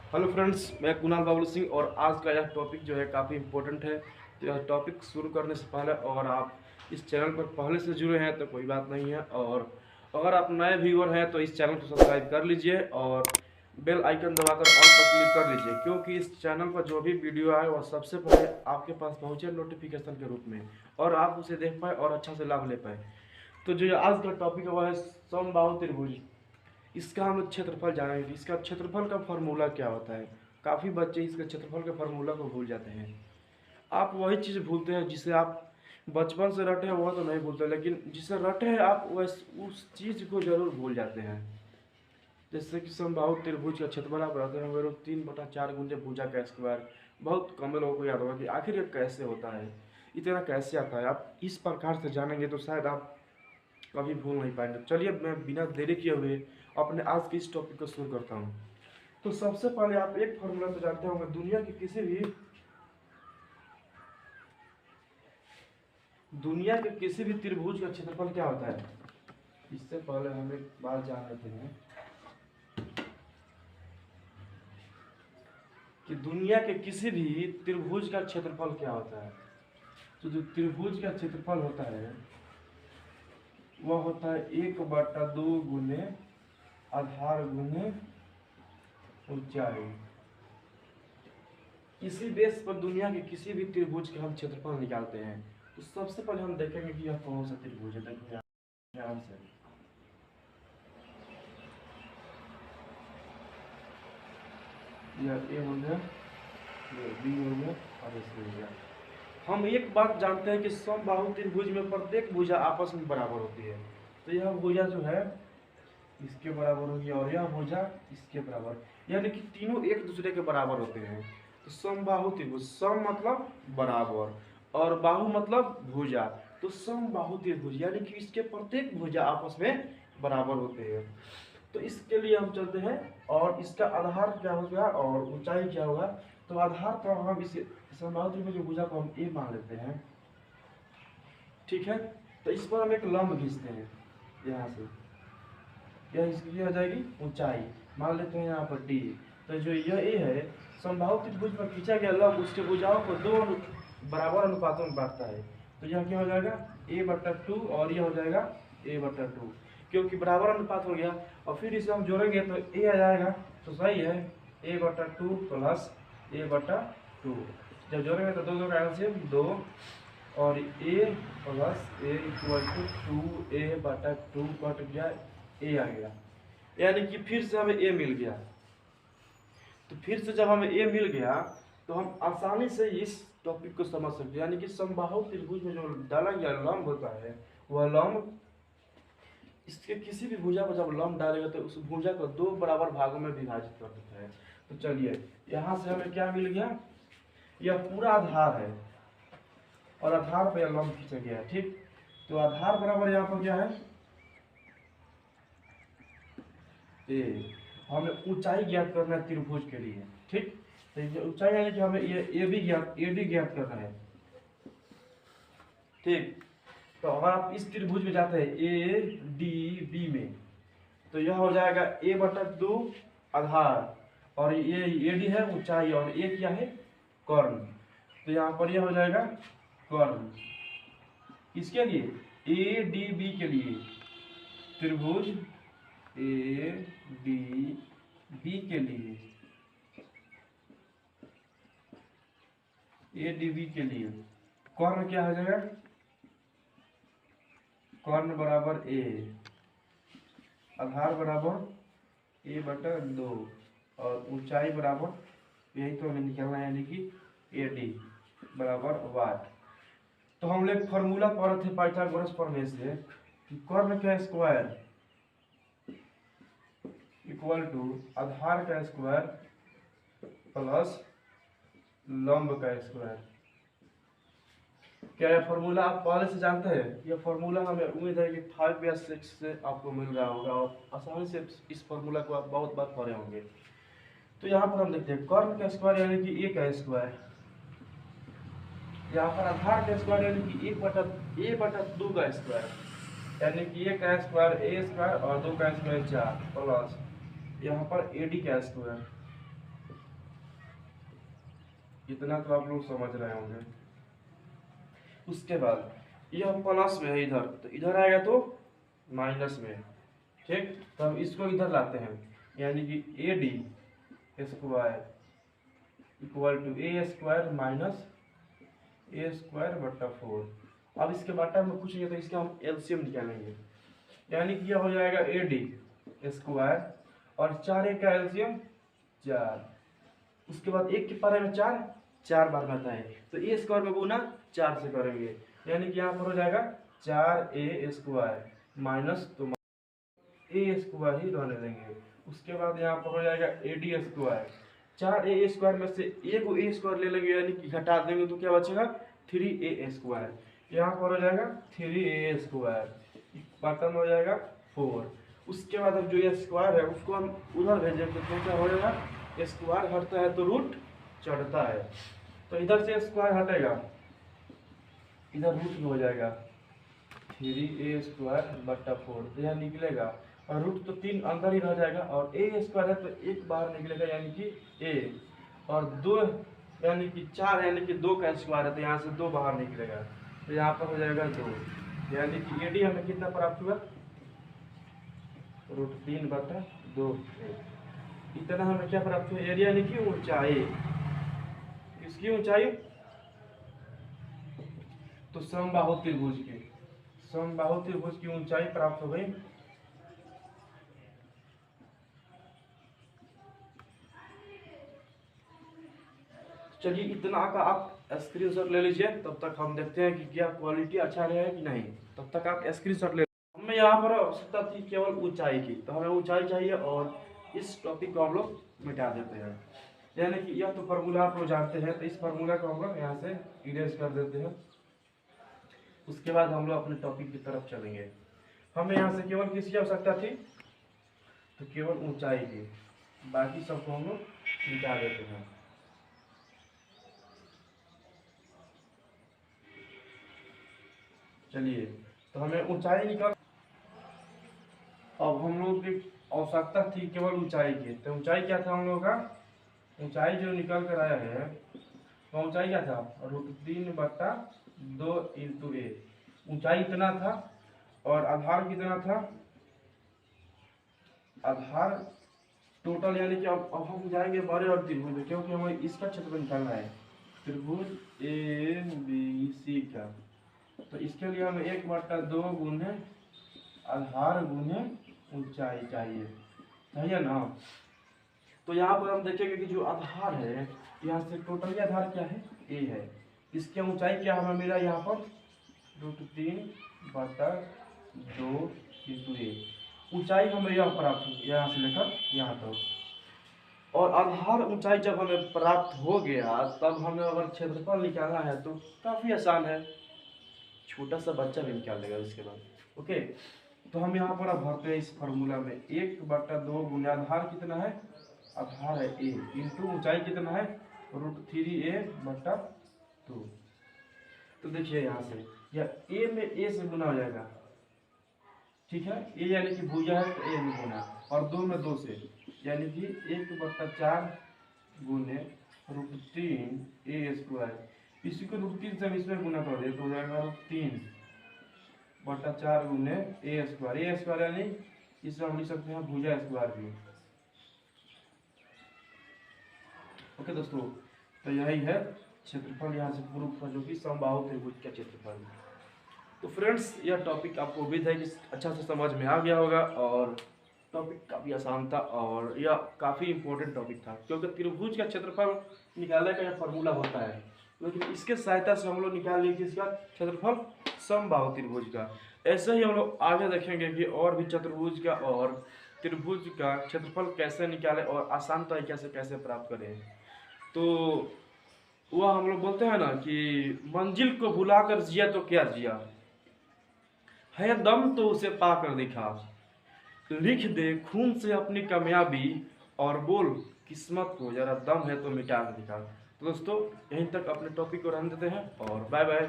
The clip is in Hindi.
हेलो फ्रेंड्स, मैं कुणाल बाबुल सिंह और आज का यह टॉपिक जो है काफ़ी इम्पोर्टेंट है। तो यह टॉपिक शुरू करने से पहले और आप इस चैनल पर पहले से जुड़े हैं तो कोई बात नहीं है, और अगर आप नए व्यूअर हैं तो इस चैनल को सब्सक्राइब कर लीजिए और बेल आइकन दबाकर ऑल पर क्लिक कर लीजिए, क्योंकि इस चैनल पर जो भी वीडियो आए वह सबसे पहले आपके पास पहुँचे नोटिफिकेशन के रूप में, और आप उसे देख पाए और अच्छा से लाभ ले पाए। तो जो आज का टॉपिक है वह है समबाहु त्रिभुज। इसका हम लोग क्षेत्रफल जानेंगे। इसका क्षेत्रफल का फार्मूला क्या होता है। काफ़ी बच्चे इसके क्षेत्रफल के फार्मूला को भूल जाते हैं। आप वही चीज़ भूलते हैं जिसे आप बचपन से रटे हैं, वह तो नहीं भूलते, लेकिन जिसे रटे हैं आप उस चीज़ को जरूर भूल जाते हैं। जैसे कि समबाहु त्रिभुज का क्षेत्रफल आप रहते हैं मेरे 3/4 गुंजे भुजा का स्क्वायर। बहुत कम लोगों को याद होगा कि आखिर ये कैसे होता है, इतना कैसे आता है। आप इस प्रकार से जानेंगे तो शायद आप कभी भूल नहीं पाएंगे। चलिए मैं बिना देरी किए हुए अपने आज के इस टॉपिक को शुरू करता हूँ। तो सबसे पहले आप एक फॉर्मूला तो जानते होंगे, दुनिया के किसी भी त्रिभुज का क्षेत्रफल क्या होता है। इससे पहले हम एक बात जान लेते हैं कि दुनिया के किसी भी त्रिभुज का क्षेत्रफल क्या होता है। तो जो त्रिभुज का क्षेत्रफल होता है वह होता है 1/2 गुने आधार गुने ऊंचाई। इसी बेस पर दुनिया के किसी भी त्रिभुज का हम क्षेत्रफल निकालते हैं। तो सबसे पहले हम देखेंगे कि यह कौन सा त्रिभुज है। देखो ध्यान से, यह ए हो गया, ये बी हो गया और ऐसे हो गया। हम एक बात जानते हैं कि समबाहु त्रिभुज में प्रत्येक भुजा आपस में बराबर होती है। तो यह भुजा जो है इसके बराबर होगी और यह भुजा इसके बराबर, यानी कि तीनों एक दूसरे के बराबर होते हैं। तो समबाहु त्रिभुज, सम मतलब बराबर और बाहु मतलब भुजा। तो समबाहु त्रिभुज यानी कि इसके प्रत्येक भुजा आपस में बराबर होते हैं। तो इसके लिए हम चलते हैं और इसका आधार क्या हो गया और ऊंचाई क्या होगा। तो आधार पर हम इसे समबाहु त्रिभुज की भुजा को हम ए मान लेते हैं, ठीक है। तो इस पर हम एक लंब खींचते हैं यहाँ से, यह इसकी हो जाएगी ऊंचाई, मान लेते हैं यहाँ पर डी। तो जो यह ए है, समबाहु त्रिभुज पर खींचा गया लंब उसके भुजाओं को दो बराबर अनुपातों में बांटता है। तो यह क्या हो जाएगा a/2 और यह हो जाएगा a/2, क्योंकि बराबर अनुपात हो गया। और फिर इसे हम जोड़ेंगे तो a आ जाएगा, तो सही है a/2 प्लस a/2। जब जोड़ेंगे तो दो का एलसीएम 2 और a plus a equal to 2a/2 cut गया, ए आ गया, यानी कि फिर से हमें ए मिल गया। तो फिर से जब हमें ए मिल गया तो हम आसानी से इस टॉपिक को समझ सकते हैं, यानी कि समबाहु त्रिभुज में जो डाला गया लंब होता है वह लंब इसके किसी भी भुजा पर जब लंब डालेगा तो उस भुजा को दो बराबर भागों में विभाजित कर देता है। तो चलिए यहाँ से हमें क्या मिल गया, यह पूरा आधार है और आधार पर यह लंब खींचा गया है, ठीक। तो आधार बराबर यहाँ पर क्या है ए। हमें ऊंचाई ज्ञात करना है त्रिभुज के लिए, ठीक। तो ऊंचाई यानी कि हमें ये ए भी ज्ञात ए डी ज्ञात करना है, ठीक। तो अगर आप इस त्रिभुज में जाते हैं ए डी बी में, तो यह हो जाएगा a/2 आधार और ये ए डी है ऊंचाई और ए क्या है कर्ण। तो यहाँ पर यह हो जाएगा कर्ण। किसके लिए ए डी बी के लिए, त्रिभुज ए डी बी के लिए, ए डी बी के लिए कर्ण क्या हो जाएगा, कर्ण बराबर ए, आधार बराबर a/2 और ऊंचाई बराबर यही तो हमें निकालना है, यानी कि ए डी बराबर वाट। तो हम लोग फॉर्मूला पढ़े थे पाइथागोरस प्रमेय से कि कर्ण का स्क्वायर इक्वल टू आधार का स्क्वायर प्लस लंब का स्क्वायर। क्या यह फॉर्मूला आप पहले से जानते हैं। यह फॉर्मूला हमें उम्मीद है कि 5 या 6 से आपको मिल रहा होगा और आसानी से इस फॉर्मूला को आप बहुत बार पढ़े होंगे। तो यहाँ पर हम देखते हैं कर्ण का स्क्वायर यानी कि ए का स्क्वायर, यहाँ पर आधार का स्क्वायर यानी कि a/2 का स्क्वायर, यानी कि ए का स्क्वायर ए स्क्वायर और 2 का स्क्वायर 4 प्लस यहाँ पर ए डी का स्क्वायर। इतना तो आप लोग समझ रहे होंगे। उसके बाद यह प्लस में है इधर, तो इधर आएगा तो माइनस में। ठीक, तो हम इसको इधर लाते हैं, यानी कि A D square equal to a square minus a square बट्टा 4। अब इसके बाटा में कुछ नहीं है तो इसका हम एलसीएम निकालेंगे, यानी कि यह हो जाएगा ए डी स्क्वायर और 4 का एलसीएम 4। उसके बाद एक के पारे में 4 बार आता है, तो ए स्क्वायर में गुना 4 से करेंगे, यानी कि यहाँ पर हो जाएगा 4a स्क्वायर माइनस, तो ए स्क्वायर ही रहने देंगे। उसके बाद यहाँ पर हो जाएगा ए डी स्क्वायर, 4a स्क्वायर में से एक ए स्क्वायर ले लेंगे, यानी कि घटा देंगे तो क्या बचेगा 3a स्क्वायर। यहाँ पर हो जाएगा 3a स्क्वायर, बटन हो जाएगा 4। उसके बाद अब जो ये स्क्वायर है उसको हम उधर भेजेंगे तो क्या हो जाएगा, स्क्वायर हटता है तो रूट चढ़ता है, तो इधर से स्क्वायर हटेगा, इधर रूट में हो जाएगा 3a स्क्वायर बट्टा 4, तो यह निकलेगा और रूट तो 3 अंदर ही रह जाएगा और a स्क्वायर है तो एक बाहर निकलेगा, यानी कि a, और 2 यानी कि 4 यानी कि 2 का स्क्वायर है तो यहाँ से 2 बाहर निकलेगा, तो यहाँ पर हो जाएगा 2, यानी कि ए डी हमें कितना प्राप्त हुआ, रूट 3 बटा 2। इतना हमें क्या प्राप्त हुआ, एरिया यानी कि ऊंचाई, किसकी ऊंचाई, तो समबाहु त्रिभुज की, समबाहु त्रिभुज की ऊंचाई प्राप्त हो गई। चलिए इतना का आप स्क्रीनशॉट ले लीजिए, तब तक हम देखते हैं कि क्या क्वालिटी अच्छा रहेगा कि नहीं, तब तक आप स्क्रीनशॉट ले। हमें यहाँ पर आवश्यकता थी केवल ऊंचाई की, तो हमें ऊंचाई चाहिए और इस टॉपिक को हम लोग मिटा देते हैं, यानी कि यह तो फार्मूला आप लोग जानते हैं, तो इस फार्मूला को हम लोग यहाँ से इरेज कर देते हैं। उसके बाद हम लोग अपने टॉपिक की तरफ चलेंगे। हमें यहाँ से केवल किसकी आवश्यकता थी, तो केवल ऊंचाई की, बाकी सबको हम लोग मिटा देते हैं। चलिए, तो हमें ऊंचाई निकाल, अब हम लोग की आवश्यकता थी केवल ऊंचाई की, तो ऊंचाई क्या था हम लोग का, ऊंचाई जो निकल कर आया है तो ऊंचाई क्या था, रूट 3 बट्टा 2 इंटू ए। ऊंचाई इतना था और आधार कितना था, आधार टोटल, यानी कि अब हम जाएंगे बड़े और त्रिभुज में, क्योंकि हमें इसका क्षेत्र निकालना है, त्रिभुज ए बी सी का, तो इसके लिए हमें 1 बट्टा 2 गुने आधार गुने ऊंचाई चाहिए, सही है ना। तो यहाँ पर हम देखेंगे कि जो आधार है, यहाँ से टोटली आधार क्या है, ए है, इसकी ऊंचाई क्या हमें मिला यहाँ पर, रूट 3 बटा 2 इंटू ए। ऊंचाई हमें यह प्राप्त हुई यहाँ से लेकर यहाँ तक, और आधार ऊंचाई जब हमें प्राप्त हो गया तब हमें अगर क्षेत्रफल निकालना है तो काफ़ी आसान है, छोटा सा बच्चा भी निकाल लेगा इसके बाद। ओके, तो हम यहाँ पर अब भरते हैं इस फार्मूला में, 1 बटा 2 गुना आधार कितना है, आधार है ए, इंटू ऊंचाई कितना है, रूट 3a बटा 2। तो देखिए यहाँ से यह ए में ए से गुना हो जाएगा, ठीक है, ए यानी कि भुजा है तो ए में गुना, और 2 में 2 से, यानी कि 1 बटा 4 गुने रूट 3 ए स्क्वायर, इसी को रूट 3 से इसमें गुना कर दे तो हो जाएगा रूट 3 बटा 4 गुने ए स्क्वायर। ए स्क्वायर यानी इसमें हम लिख सकते हैं भुजा स्क्वायर भी। ओके दोस्तों, तो यही है क्षेत्रफल यहाँ से प्रूफ है, जो कि समबाहु त्रिभुज का क्षेत्रफल। तो फ्रेंड्स, यह टॉपिक आपको उम्मीद है कि अच्छा से समझ में आ गया होगा, और टॉपिक काफ़ी आसान था और यह काफ़ी इंपॉर्टेंट टॉपिक था, क्योंकि त्रिभुज का क्षेत्रफल निकालने का यह फार्मूला होता है, लेकिन इसके सहायता से हम लोग निकाल लेंगे इसका क्षेत्रफल समबाहु त्रिभुज का। ऐसे ही हम लोग आगे देखेंगे कि और भी चतुर्भुज का और त्रिभुज का क्षेत्रफल कैसे निकालें और आसान तरीके से कैसे प्राप्त करें। तो वह हम लोग बोलते हैं ना कि मंजिल को भुलाकर जिया तो क्या जिया, है दम तो उसे पाकर दिखा, लिख दे खून से अपनी कामयाबी और बोल किस्मत को जरा दम है तो मिटा कर दिखा। तो दोस्तों, यहीं तक अपने टॉपिक को रहने देते हैं और बाय बाय।